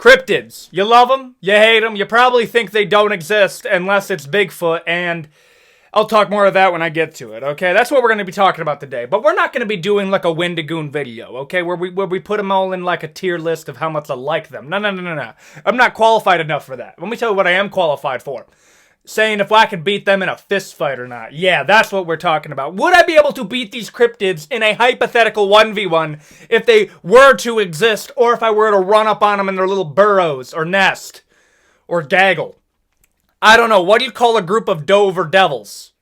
Cryptids. You love them, you hate them, you probably think they don't exist unless it's Bigfoot, and I'll talk more of that when I get to it, okay? That's what we're going to be talking about today. But we're not going to be doing like a Wendigo video, okay? Where we put them all in like a tier list of how much I like them. No. I'm not qualified enough for that. Let me tell you what I am qualified for. Saying if I could beat them in a fist fight or not. Yeah, that's what we're talking about. Would I be able to beat these cryptids in a hypothetical 1v1 if they were to exist, or if I were to run up on them in their little burrows or nest or gaggle? I don't know. What do you call a group of Dover devils?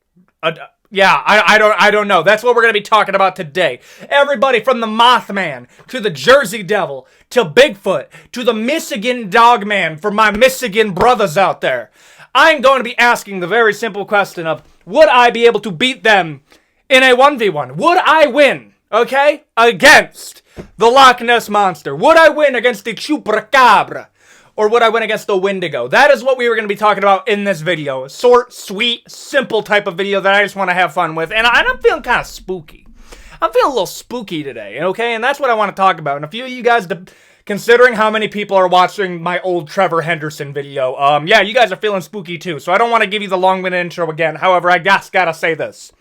Yeah, I don't know. That's what we're going to be talking about today. Everybody from the Mothman to the Jersey Devil to Bigfoot to the Michigan Dogman for my Michigan brothers out there. I'm going to be asking the very simple question of, would I be able to beat them in a 1v1? Would I win, okay, against the Loch Ness Monster? Would I win against the Chupracabra? Or would I win against the Wendigo? That is what we were going to be talking about in this video. A short, sweet, simple type of video that I just want to have fun with. And I'm feeling kind of spooky. I'm feeling a little spooky today, okay? And that's what I want to talk about. And a few of you guys, considering how many people are watching my old Trevor Henderson video, yeah, you guys are feeling spooky too. So I don't want to give you the long-winded intro again. However, I just gotta say this.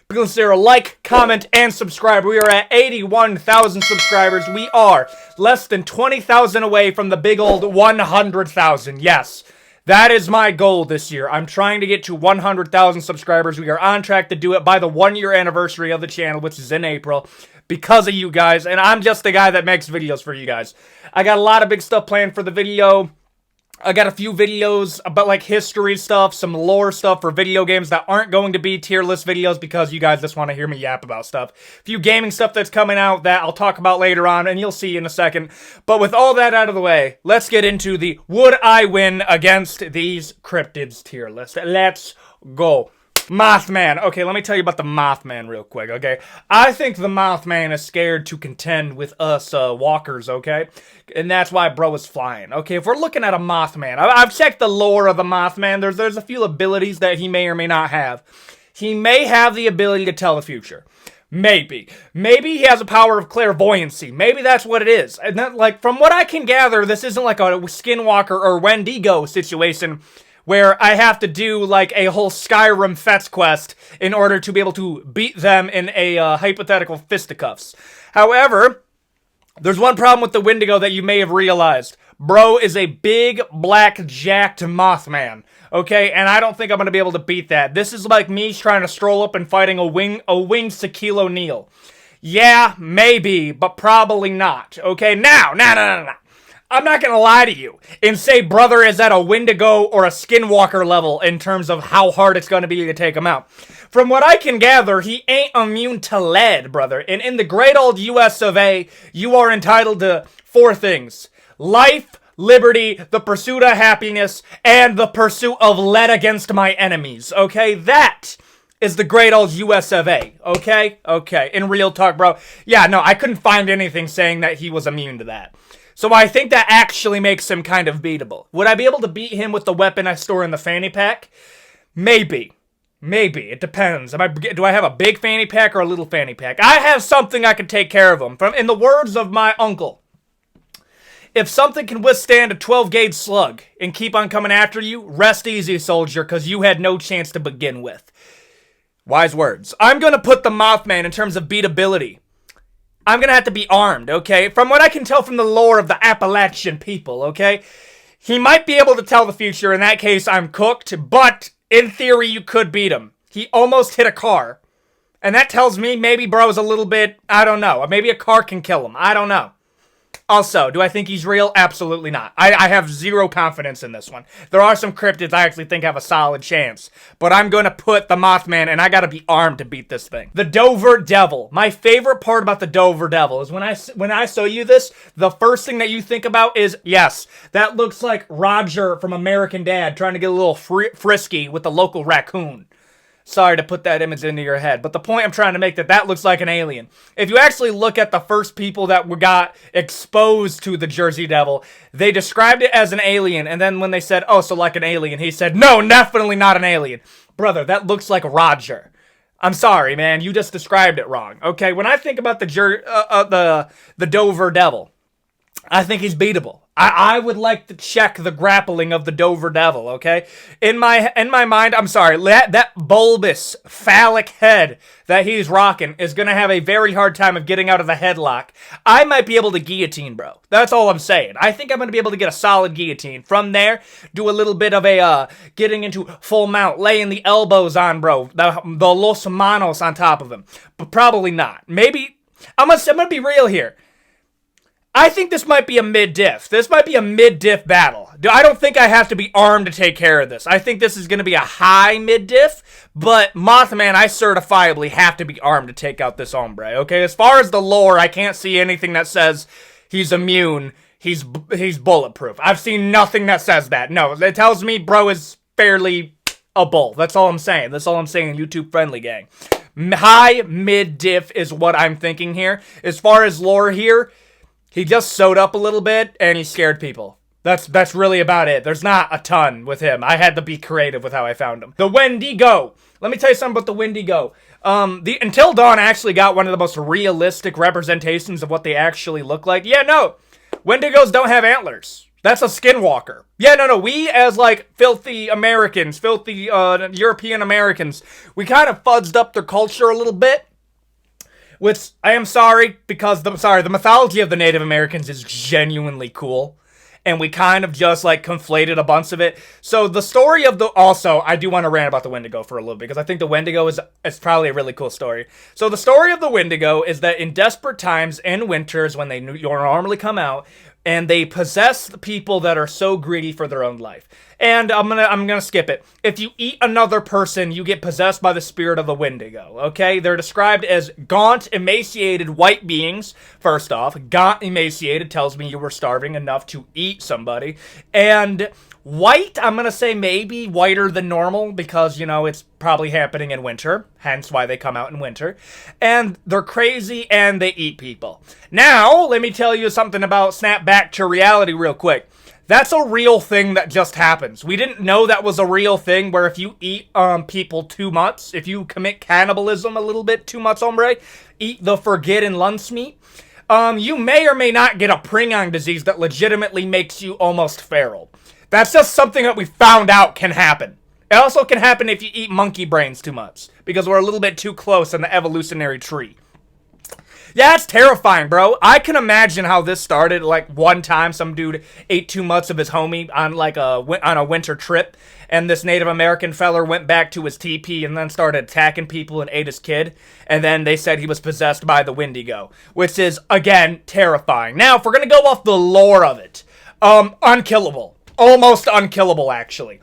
Consider a like, comment, and subscribe. We are at 81,000 subscribers. We are less than 20,000 away from the big old 100,000. Yes, that is my goal this year. I'm trying to get to 100,000 subscribers. We are on track to do it by the 1-year anniversary of the channel, which is in April, because of you guys. And I'm just the guy that makes videos for you guys. I got a lot of big stuff planned for the video. I got a few videos about like history stuff, some lore stuff for video games that aren't going to be tier list videos because you guys just want to hear me yap about stuff. A few gaming stuff that's coming out that I'll talk about later on, and you'll see in a second. But with all that out of the way, let's get into the would I win against these cryptids tier list. Let's go. Mothman. Okay, let me tell you about the Mothman real quick, okay? I think the Mothman is scared to contend with us walkers, okay? And that's why bro is flying. Okay, if we're looking at a Mothman, I've checked the lore of the Mothman. There's a few abilities that he may or may not have. He may have the ability to tell the future. Maybe. Maybe he has a power of clairvoyancy. Maybe that's what it is. And that, like, from what I can gather, this isn't like a Skinwalker or Wendigo situation where I have to do, like, a whole Skyrim fetch quest in order to be able to beat them in a hypothetical fisticuffs. However, there's one problem with the Wendigo that you may have realized. Bro is a big, black, jacked Mothman, okay? And I don't think I'm going to be able to beat that. This is like me trying to stroll up and fighting a winged Shaquille O'Neal. Yeah, maybe, but probably not, okay? Now. I'm not going to lie to you and say brother is at a Wendigo or a Skinwalker level in terms of how hard it's going to be to take him out. From what I can gather, he ain't immune to lead, brother. And in the great old US of A, you are entitled to 4 things. Life, liberty, the pursuit of happiness, and the pursuit of lead against my enemies, okay? That is the great old US of A, okay? Okay, in real talk, bro. Yeah, no, I couldn't find anything saying that he was immune to that. So I think that actually makes him kind of beatable. Would I be able to beat him with the weapon I store in the fanny pack? Maybe. Maybe. It depends. Do I have a big fanny pack or a little fanny pack? I have something I can take care of him. In the words of my uncle, if something can withstand a 12-gauge slug and keep on coming after you, rest easy, soldier, because you had no chance to begin with. Wise words. I'm going to put the Mothman in terms of beatability. I'm going to have to be armed, okay? From what I can tell from the lore of the Appalachian people, okay? He might be able to tell the future. In that case, I'm cooked. But, in theory, you could beat him. He almost hit a car. And that tells me maybe bro's a little bit, I don't know. Maybe a car can kill him. I don't know. Also, do I think he's real? Absolutely not. I have zero confidence in this one. There are some cryptids I actually think have a solid chance. But I'm going to put the Mothman, and I got to be armed to beat this thing. The Dover Devil. My favorite part about the Dover Devil is when I show you this, the first thing that you think about is, yes, that looks like Roger from American Dad trying to get a little frisky with the local raccoon. Sorry to put that image into your head, but the point I'm trying to make that looks like an alien. If you actually look at the first people that got exposed to the Jersey Devil, they described it as an alien, and then when they said, oh, so like an alien, he said, no, definitely not an alien. Brother, that looks like Roger. I'm sorry, man, you just described it wrong. Okay, when I think about the Dover Devil, I think he's beatable. I would like to check the grappling of the Dover Devil, okay? In my mind, I'm sorry, that bulbous, phallic head that he's rocking is going to have a very hard time of getting out of the headlock. I might be able to guillotine, bro. That's all I'm saying. I think I'm going to be able to get a solid guillotine. From there, do a little bit of a, getting into full mount, laying the elbows on, bro. The los manos on top of him. But probably not. Maybe, I'm going to be real here. I think this might be a mid-diff. This might be a mid-diff battle. I don't think I have to be armed to take care of this. I think this is going to be a high mid-diff, but Mothman, I certifiably have to be armed to take out this hombre, okay? As far as the lore, I can't see anything that says he's immune, he's bulletproof. I've seen nothing that says that. No, it tells me bro is fairly a bull. That's all I'm saying. That's all I'm saying, YouTube-friendly gang. High mid-diff is what I'm thinking here. As far as lore here, he just sewed up a little bit, and he scared people. That's really about it. There's not a ton with him. I had to be creative with how I found him. The Wendigo. Let me tell you something about the Wendigo. Until Dawn actually got one of the most realistic representations of what they actually look like. Yeah, no. Wendigos don't have antlers. That's a Skinwalker. Yeah, no. We as, like, filthy Americans, filthy European Americans, we kind of fuzzed up their culture a little bit. Which, I am sorry, because the mythology of the Native Americans is genuinely cool. And we kind of just, like, conflated a bunch of it. So, the story of also, I do want to rant about the Wendigo for a little bit, because I think the Wendigo is probably a really cool story. So, the story of the Wendigo is that in desperate times and winters, when they normally come out, and they possess the people that are so greedy for their own life. And I'm gonna skip it. If you eat another person, you get possessed by the spirit of the Wendigo, okay? They're described as gaunt, emaciated white beings. First off, gaunt, emaciated tells me you were starving enough to eat somebody. And white, I'm gonna say maybe whiter than normal because, you know, it's probably happening in winter, hence why they come out in winter. And they're crazy and they eat people. Now, let me tell you something about snap back to reality real quick. That's a real thing that just happens. We didn't know that was a real thing where if you eat people too much, if you commit cannibalism a little bit too much, hombre, eat the forgotten lunch meat, you may or may not get a prion disease that legitimately makes you almost feral. That's just something that we found out can happen. It also can happen if you eat monkey brains too much, because we're a little bit too close in the evolutionary tree. Yeah, it's terrifying, bro. I can imagine how this started. Like, one time, some dude ate too much of his homie on, like, on a winter trip, and this Native American feller went back to his teepee and then started attacking people and ate his kid, and then they said he was possessed by the Wendigo, which is, again, terrifying. Now, if we're gonna go off the lore of it, unkillable. Almost unkillable, actually.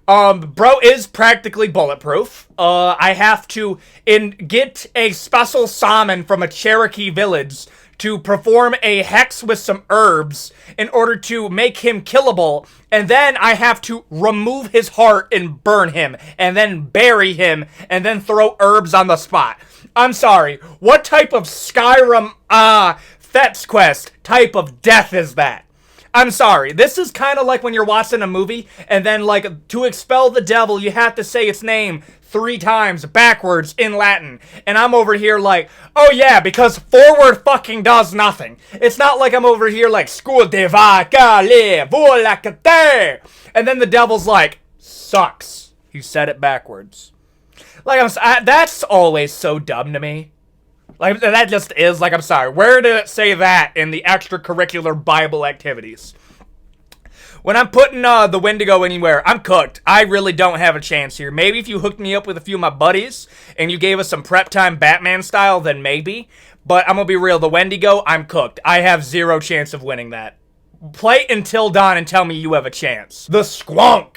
Bro is practically bulletproof. I have to get a special shaman from a Cherokee village to perform a hex with some herbs in order to make him killable, and then I have to remove his heart and burn him, and then bury him, and then throw herbs on the spot. I'm sorry, what type of Skyrim, Fetch Quest type of death is that? I'm sorry, this is kind of like when you're watching a movie, and then, like, to expel the devil, you have to say its name 3 times backwards in Latin. And I'm over here like, oh yeah, because forward fucking does nothing. It's not like I'm over here like, School de vaca, volacate. And then the devil's like, sucks. He said it backwards. Like, that's always so dumb to me. Like, that just is, like, I'm sorry. Where did it say that in the extracurricular Bible activities? When I'm putting the Wendigo anywhere, I'm cooked. I really don't have a chance here. Maybe if you hooked me up with a few of my buddies and you gave us some prep time Batman style, then maybe. But I'm going to be real. The Wendigo, I'm cooked. I have 0 chance of winning that. Play Until Dawn and tell me you have a chance. The Squonk.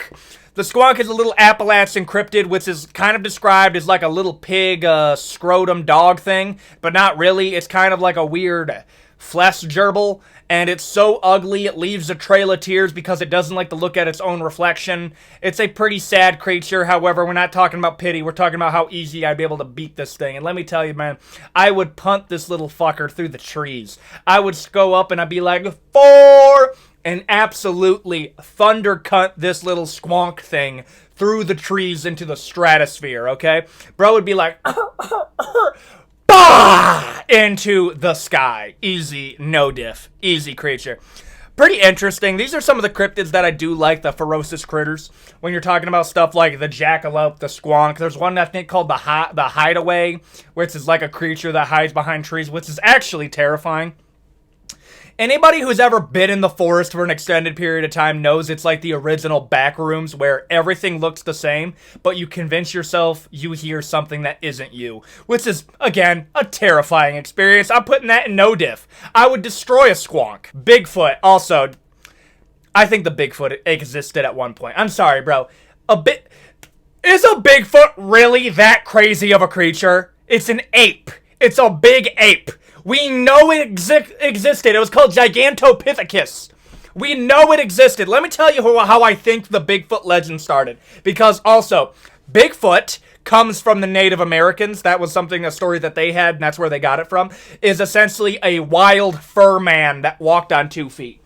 The Squonk is a little Appalachian cryptid, which is kind of described as like a little pig, scrotum dog thing, but not really. It's kind of like a weird flesh gerbil, and it's so ugly it leaves a trail of tears because it doesn't like to look at its own reflection. It's a pretty sad creature. However, we're not talking about pity. We're talking about how easy I'd be able to beat this thing. And let me tell you, man, I would punt this little fucker through the trees. I would go up and I'd be like, 4... and absolutely thundercut this little Squonk thing through the trees into the stratosphere, okay? Bro would be like, bah, into the sky. Easy, no diff. Easy creature. Pretty interesting. These are some of the cryptids that I do like, the ferocious critters. When you're talking about stuff like the Jackalope, the Squonk, there's one I think called the Hideaway, which is like a creature that hides behind trees, which is actually terrifying. Anybody who's ever been in the forest for an extended period of time knows it's like the original back rooms where everything looks the same, but you convince yourself you hear something that isn't you, which is, again, a terrifying experience. I'm putting that in no diff. I would destroy a Squonk. Bigfoot, also, I think the Bigfoot existed at one point. I'm sorry, bro. Is a Bigfoot really that crazy of a creature? It's an ape. It's a big ape. We know it existed. It was called Gigantopithecus. We know it existed. Let me tell you how I think the Bigfoot legend started. Because also, Bigfoot comes from the Native Americans. That was a story that they had, and that's where they got it from. Is essentially a wild fur man that walked on 2 feet.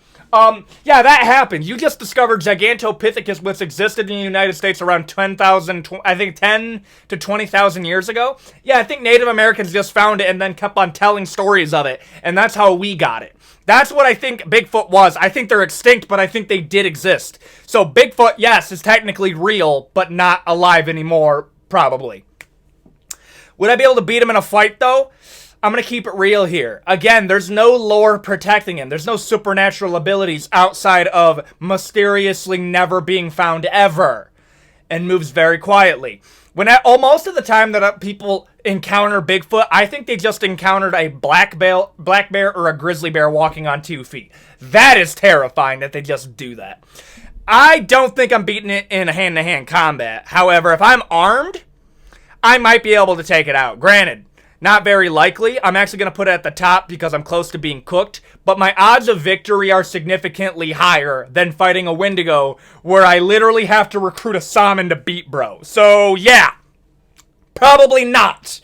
Yeah, that happened. You just discovered Gigantopithecus, which existed in the United States around 10 to 20,000 years ago. Yeah, I think Native Americans just found it and then kept on telling stories of it, and that's how we got it. That's what I think Bigfoot was. I think they're extinct, but I think they did exist. So Bigfoot, yes, is technically real, but not alive anymore, probably. Would I be able to beat him in a fight, though? I'm going to keep it real here. Again, there's no lore protecting him. There's no supernatural abilities outside of mysteriously never being found ever. And moves very quietly. Most of the time that people encounter Bigfoot, I think they just encountered a black bear or a grizzly bear walking on 2 feet. That is terrifying that they just do that. I don't think I'm beating it in a hand-to-hand combat. However, if I'm armed, I might be able to take it out. Granted, not very likely. I'm actually going to put it at the top because I'm close to being cooked. But my odds of victory are significantly higher than fighting a Wendigo, where I literally have to recruit a shaman to beat bro. So, yeah. Probably not.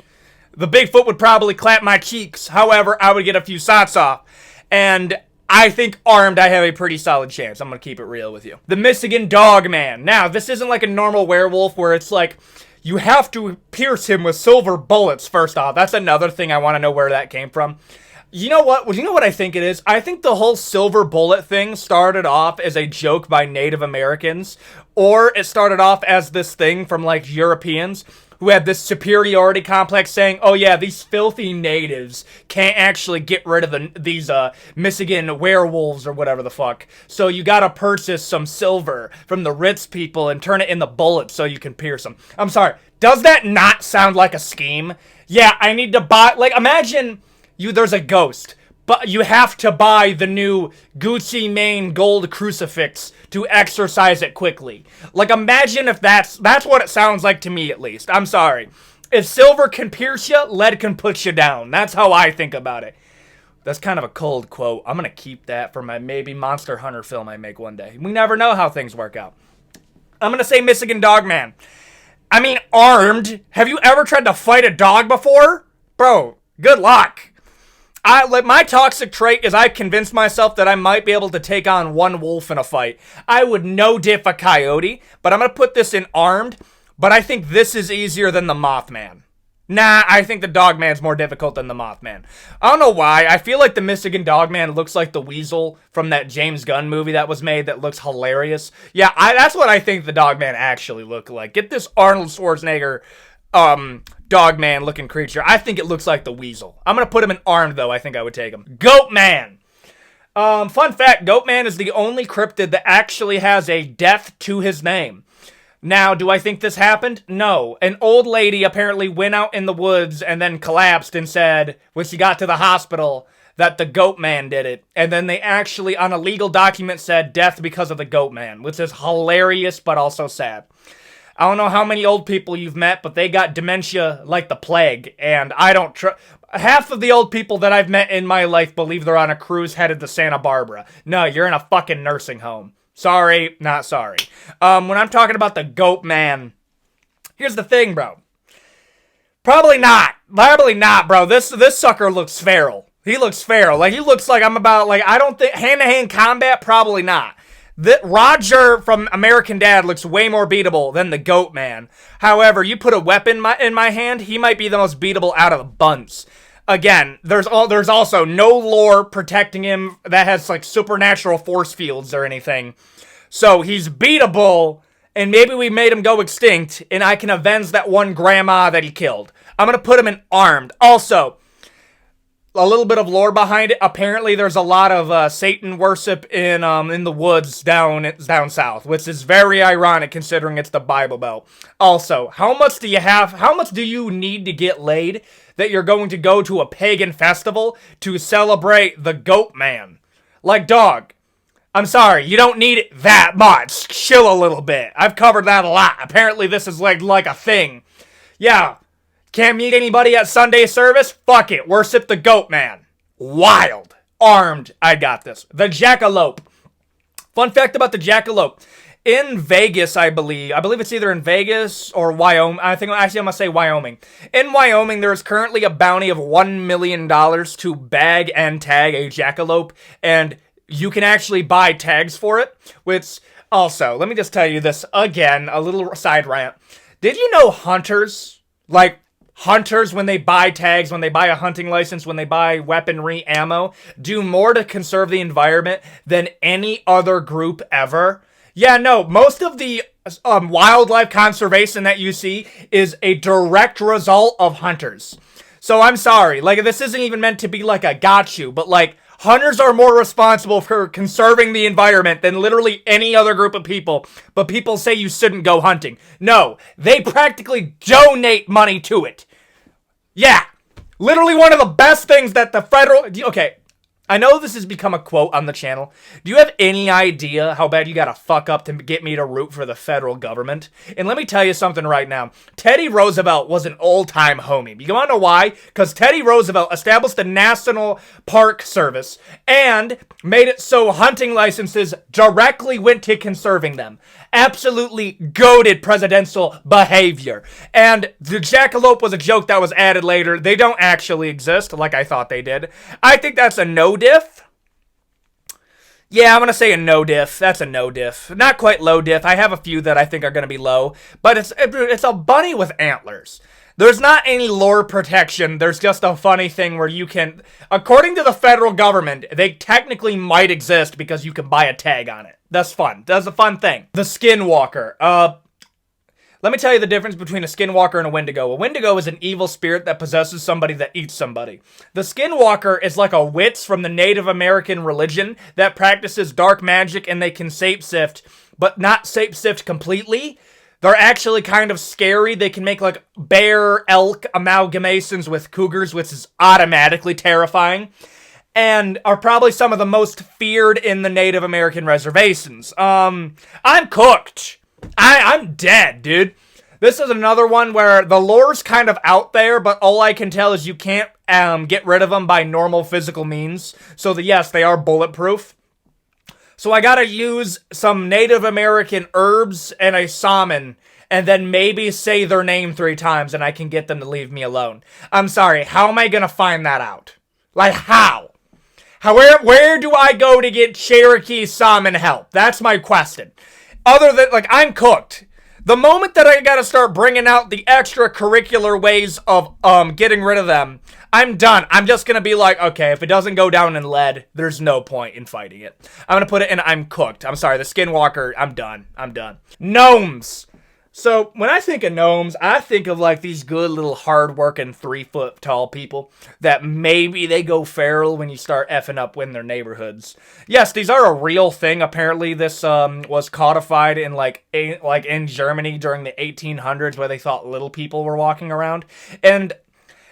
The Bigfoot would probably clap my cheeks. However, I would get a few shots off. And I think armed, I have a pretty solid chance. I'm going to keep it real with you. The Michigan Dogman. Now, this isn't like a normal werewolf where it's like, you have to pierce him with silver bullets, first off. That's another thing I want to know where that came from. You know what? Well, you know what I think it is? I think the whole silver bullet thing started off as a joke by Native Americans. Or it started off as this thing from, like, Europeans who had this superiority complex saying, oh yeah, these filthy natives can't actually get rid of these Michigan werewolves or whatever the fuck. So you gotta purchase some silver from the rich people and turn it into bullets so you can pierce them. I'm sorry, does that not sound like a scheme? Yeah, I need to buy, like, imagine there's a ghost, but you have to buy the new Gucci Mane gold crucifix to exorcise it quickly. Like, imagine if that's what it sounds like to me, at least. I'm sorry. If silver can pierce you, lead can put you down. That's how I think about it. That's kind of a cold quote. I'm going to keep that for my maybe Monster Hunter film I make one day. We never know how things work out. I'm going to say Michigan Dogman. I mean, armed. Have you ever tried to fight a dog before? Bro, good luck. My toxic trait is I convinced myself that I might be able to take on one wolf in a fight. I would no diff a coyote, but I'm going to put this in armed, but I think this is easier than the Mothman. Nah, I think the Dogman's more difficult than the Mothman. I don't know why. I feel like the Michigan Dogman looks like the weasel from that James Gunn movie that was made that looks hilarious. Yeah, that's what I think the Dogman actually looked like. Get this Arnold Schwarzenegger Dogman looking creature. I think it looks like the weasel. I'm going to put him in armed, though. I think I would take him. Goatman. Fun fact, Goatman is the only cryptid that actually has a death to his name. Now, do I think this happened? No. An old lady apparently went out in the woods and then collapsed and said, when she got to the hospital, that the Goatman did it. And then they actually, on a legal document, said death because of the Goatman, which is hilarious but also sad. I don't know how many old people you've met, but they got dementia like the plague, and I don't half of the old people that I've met in my life believe they're on a cruise headed to Santa Barbara. No, you're in a fucking nursing home. Sorry, not sorry. When I'm talking about the Goatman, here's the thing, bro. Probably not, bro. This sucker looks feral. He looks feral. Like, he looks like I don't think hand-to-hand combat, probably not. Roger from American Dad looks way more beatable than the Goatman. However, you put a weapon in my hand, he might be the most beatable out of the bunch. Again, there's also no lore protecting him that has like supernatural force fields or anything. So he's beatable, and maybe we made him go extinct, and I can avenge that one grandma that he killed. I'm gonna put him in armed. Also, a little bit of lore behind it. Apparently, there's a lot of Satan worship in the woods down south, which is very ironic considering it's the Bible Belt. Also, how much do you need to get laid that you're going to go to a pagan festival to celebrate the Goatman? Like, dog, I'm sorry, you don't need it that much. Chill a little bit. I've covered that a lot. Apparently, this is like a thing. Yeah. Can't meet anybody at Sunday service? Fuck it. Worship the Goatman. Wild. Armed. I got this. The Jackalope. Fun fact about the Jackalope. In Vegas, I believe it's either in Vegas or Wyoming. I'm going to say Wyoming. In Wyoming, there is currently a bounty of $1 million to bag and tag a jackalope, and you can actually buy tags for it, which also, let me just tell you this again, a little side rant. Did you know hunters, when they buy tags, when they buy a hunting license, when they buy weaponry, ammo, do more to conserve the environment than any other group ever? Yeah, no, most of the wildlife conservation that you see is a direct result of hunters. So I'm sorry, this isn't even meant to be like a got you, but hunters are more responsible for conserving the environment than literally any other group of people, but people say you shouldn't go hunting. No, they practically donate money to it. Yeah, literally one of the best things that the federal... Okay, I know this has become a quote on the channel. Do you have any idea how bad you gotta fuck up to get me to root for the federal government? And let me tell you something right now. Teddy Roosevelt was an old-time homie. You wanna know why? Because Teddy Roosevelt established the National Park Service and made it so hunting licenses directly went to conserving them. Absolutely goated presidential behavior. And the jackalope was a joke that was added later. They don't actually exist like I thought they did. I think that's a no-diff. Yeah, I'm going to say a no-diff. That's a no-diff. Not quite low-diff. I have a few that I think are going to be low. But it's a bunny with antlers. There's not any lore protection. There's just a funny thing where you can... According to the federal government, they technically might exist because you can buy a tag on it. That's fun. That's a fun thing. The Skinwalker. Let me tell you the difference between a Skinwalker and a Wendigo. A Wendigo is an evil spirit that possesses somebody that eats somebody. The Skinwalker is like a witch from the Native American religion that practices dark magic, and they can shapeshift, but not shapeshift completely. They're actually kind of scary. They can make bear, elk amalgamations with cougars, which is automatically terrifying, and are probably some of the most feared in the Native American reservations. I'm cooked. I'm dead, dude. This is another one where the lore's kind of out there, but all I can tell is you can't get rid of them by normal physical means. So yes, they are bulletproof. So I gotta use some Native American herbs and a shaman, and then maybe say their name 3 times, and I can get them to leave me alone. I'm sorry, how am I gonna find that out? How? Where do I go to get Cherokee shaman help? That's my question. Other than, I'm cooked. The moment that I gotta start bringing out the extracurricular ways of getting rid of them, I'm done. I'm just gonna be okay, if it doesn't go down in lead, there's no point in fighting it. I'm gonna put it in I'm cooked. I'm sorry, the Skinwalker, I'm done. Gnomes. So, when I think of gnomes, I think of these good little hard-working 3-foot tall people that maybe they go feral when you start effing up in their neighborhoods. Yes, these are a real thing. Apparently, this was codified in in Germany during the 1800s, where they thought little people were walking around. And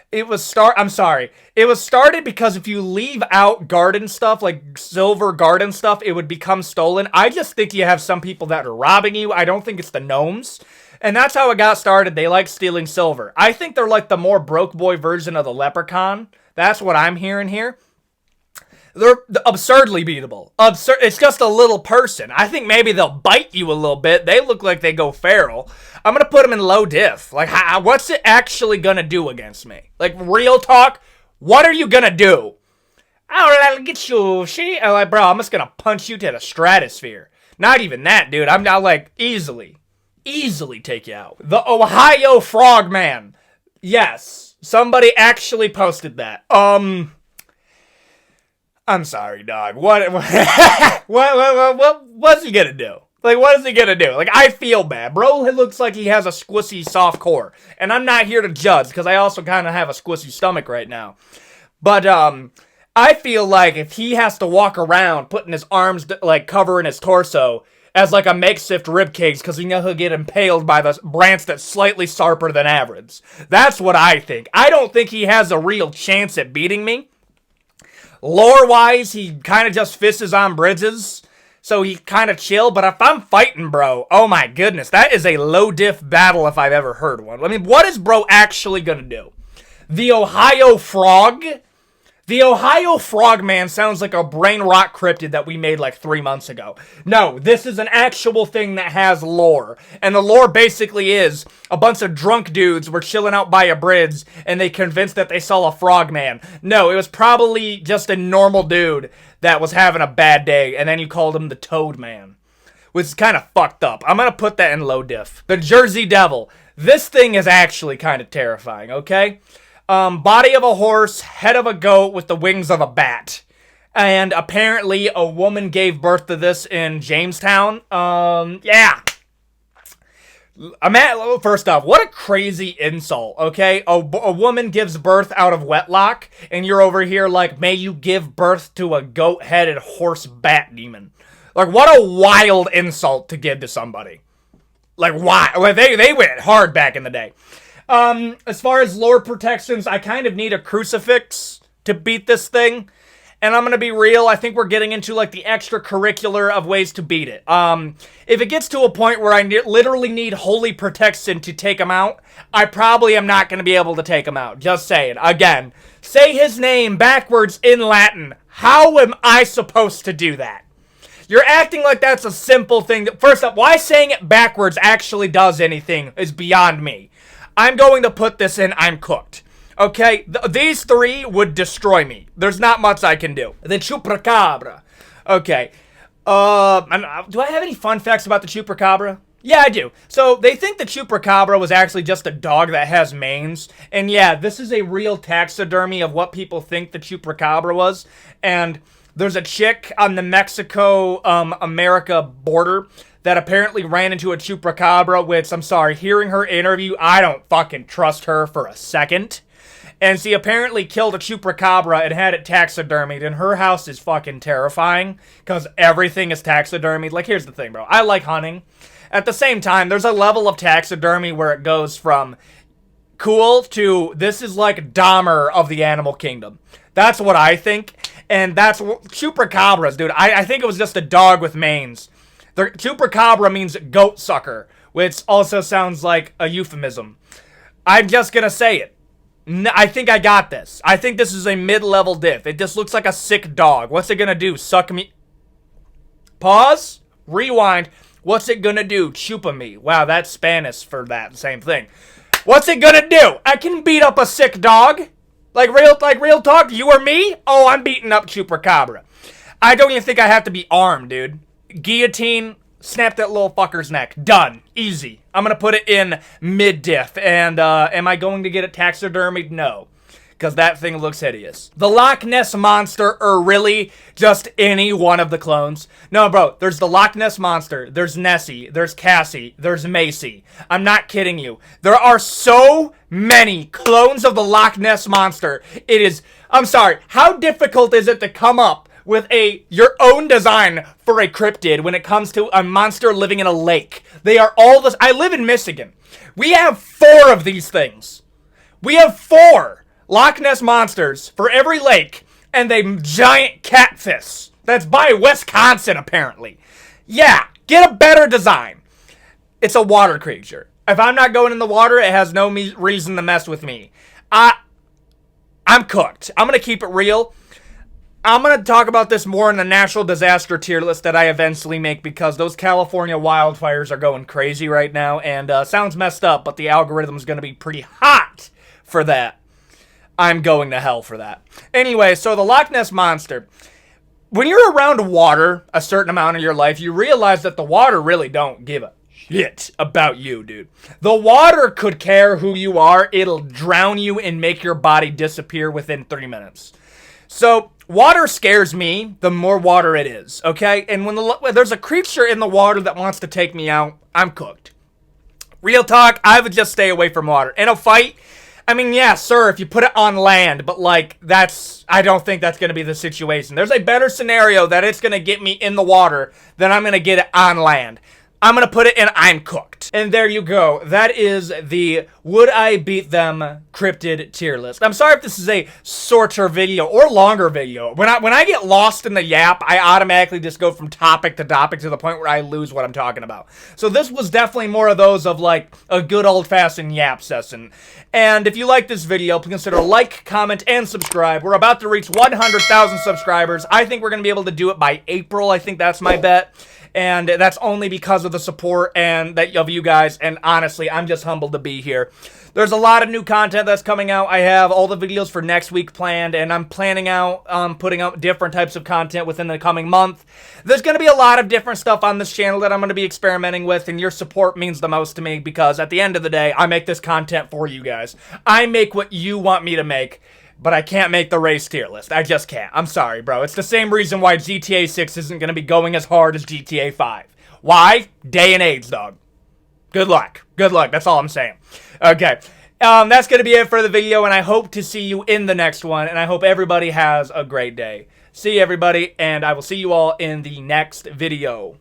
it was started because if you leave out garden stuff, silver garden stuff, it would become stolen. I just think you have some people that are robbing you. I don't think it's the gnomes. And that's how it got started. They like stealing silver. I think they're the more broke boy version of the leprechaun. That's what I'm hearing here. They're absurdly beatable. It's just a little person. I think maybe they'll bite you a little bit. They look like they go feral. I'm going to put them in low diff. What's it actually going to do against me? Real talk, what are you going to do? I'll get you, bro, I'm just going to punch you to the stratosphere. Not even that, dude. I'm now like, easily take you out. The Ohio Frogman. Yes, somebody actually posted that. I'm sorry, dog. What's he gonna do? Like, what is he gonna do? Like, I feel bad. Bro, it looks like he has a squishy soft core. And I'm not here to judge, because I also kind of have a squishy stomach right now. But, I feel like if he has to walk around putting his arms, like, covering his torso as, like, a makeshift ribcage, because he'll get impaled by the branch that's slightly sharper than average. That's what I think. I don't think he has a real chance at beating me. Lore-wise, he kind of just fishes on bridges. So he kind of chill, but if I'm fighting bro, oh my goodness, that is a low diff battle if I've ever heard one. I mean, what is bro actually gonna do? The Ohio Frog? The Ohio Frogman sounds like a brain rot cryptid that we made like 3 months ago. No, this is an actual thing that has lore. And the lore basically is a bunch of drunk dudes were chilling out by a bridge and they convinced that they saw a frogman. No, it was probably just a normal dude that was having a bad day, and then you called him the Toad Man, which is kind of fucked up. I'm going to put that in low diff. The Jersey Devil. This thing is actually kind of terrifying, okay? Body of a horse, head of a goat with the wings of a bat. And apparently a woman gave birth to this in Jamestown. Yeah. First off, what a crazy insult, okay? A woman gives birth out of wedlock, and you're over here like, may you give birth to a goat-headed horse bat demon. Like, what a wild insult to give to somebody. Like, why? Well, they went hard back in the day. As far as lore protections, I kind of need a crucifix to beat this thing. And I'm going to be real, I think we're getting into, like, the extracurricular of ways to beat it. If it gets to a point where I literally need holy protection to take him out, I probably am not going to be able to take him out. Just saying. Again, say his name backwards in Latin. How am I supposed to do that? You're acting like that's a simple thing. First up, why saying it backwards actually does anything is beyond me. I'm going to put this in I'm cooked. Okay, these three would destroy me. There's not much I can do. The Chupracabra. Okay. Do I have any fun facts about the Chupracabra? Yeah, I do. So, they think the Chupracabra was actually just a dog that has mange. And yeah, this is a real taxidermy of what people think the Chupracabra was. And there's a chick on the Mexico-America border that apparently ran into a Chupracabra, which, I'm sorry, hearing her interview, I don't fucking trust her for a second. And she apparently killed a Chupracabra and had it taxidermied, and her house is fucking terrifying, because everything is taxidermied. Like, here's the thing, bro. I like hunting. At the same time, there's a level of taxidermy where it goes from cool to this is like Dahmer of the animal kingdom. That's what I think. And that's Chupracabras, dude. I think it was just a dog with mange. The Chupracabra means goat sucker, which also sounds like a euphemism. I'm just gonna say it. I think I got this. I think this is a mid-level diff. It just looks like a sick dog. What's it gonna do? Suck me? Pause. Rewind. What's it gonna do? Chupa me. Wow, that's Spanish for that same thing. What's it gonna do? I can beat up a sick dog. Like real talk. You or me? Oh, I'm beating up Chupracabra. I don't even think I have to be armed, dude. Guillotine. Snap that little fucker's neck. Done. Easy. I'm going to put it in mid-diff. And am I going to get it taxidermied? No. Because that thing looks hideous. The Loch Ness Monster, or really just any one of the clones? No, bro. There's the Loch Ness Monster. There's Nessie. There's Cassie. There's Macy. I'm not kidding you. There are so many clones of the Loch Ness Monster. It is... I'm sorry. How difficult is it to come up with your own design for a cryptid when it comes to a monster living in a lake? They are all this. I live in Michigan. We have 4 of these things. We have 4 Loch Ness monsters for every lake, and a giant catfish. That's by Wisconsin, apparently. Yeah, get a better design. It's a water creature. If I'm not going in the water, it has no reason to mess with me. I'm cooked. I'm going to keep it real. I'm going to talk about this more in the natural disaster tier list that I eventually make, because those California wildfires are going crazy right now, and sounds messed up, but the algorithm is going to be pretty hot for that. I'm going to hell for that. Anyway, so the Loch Ness Monster. when you're around water a certain amount of your life, you realize that the water really don't give a shit about you, dude. The water could care who you are. It'll drown you and make your body disappear within 3 minutes. So water scares me the more water it is, okay? And when there's a creature in the water that wants to take me out, I'm cooked. Real talk, I would just stay away from water. In a fight, I mean, yeah, sir, if you put it on land, but like, I don't think that's going to be the situation. There's a better scenario that it's going to get me in the water than I'm going to get it on land. I'm going to put it in I'm cooked. And there you go. That is the Would I Beat Them Cryptid tier list. I'm sorry if this is a shorter video or longer video. When I get lost in the yap, I automatically just go from topic to the point where I lose what I'm talking about. So this was definitely more of those of like a good old-fashioned yap session. And if you like this video, please consider like, comment, and subscribe. We're about to reach 100,000 subscribers. I think we're going to be able to do it by April. I think that's my bet. And that's only because of the support and of you guys. And honestly, I'm just humbled to be here. There's a lot of new content that's coming out. I have all the videos for next week planned, and I'm planning out putting out different types of content within the coming month. There's going to be a lot of different stuff on this channel that I'm going to be experimenting with, and your support means the most to me because at the end of the day, I make this content for you guys. I make what you want me to make. But I can't make the race tier list. I just can't. I'm sorry, bro. It's the same reason why GTA 6 isn't going to be going as hard as GTA 5. Why? Day and age, dog. Good luck. Good luck. That's all I'm saying. Okay. That's going to be it for the video, and I hope to see you in the next one, and I hope everybody has a great day. See you, everybody, and I will see you all in the next video.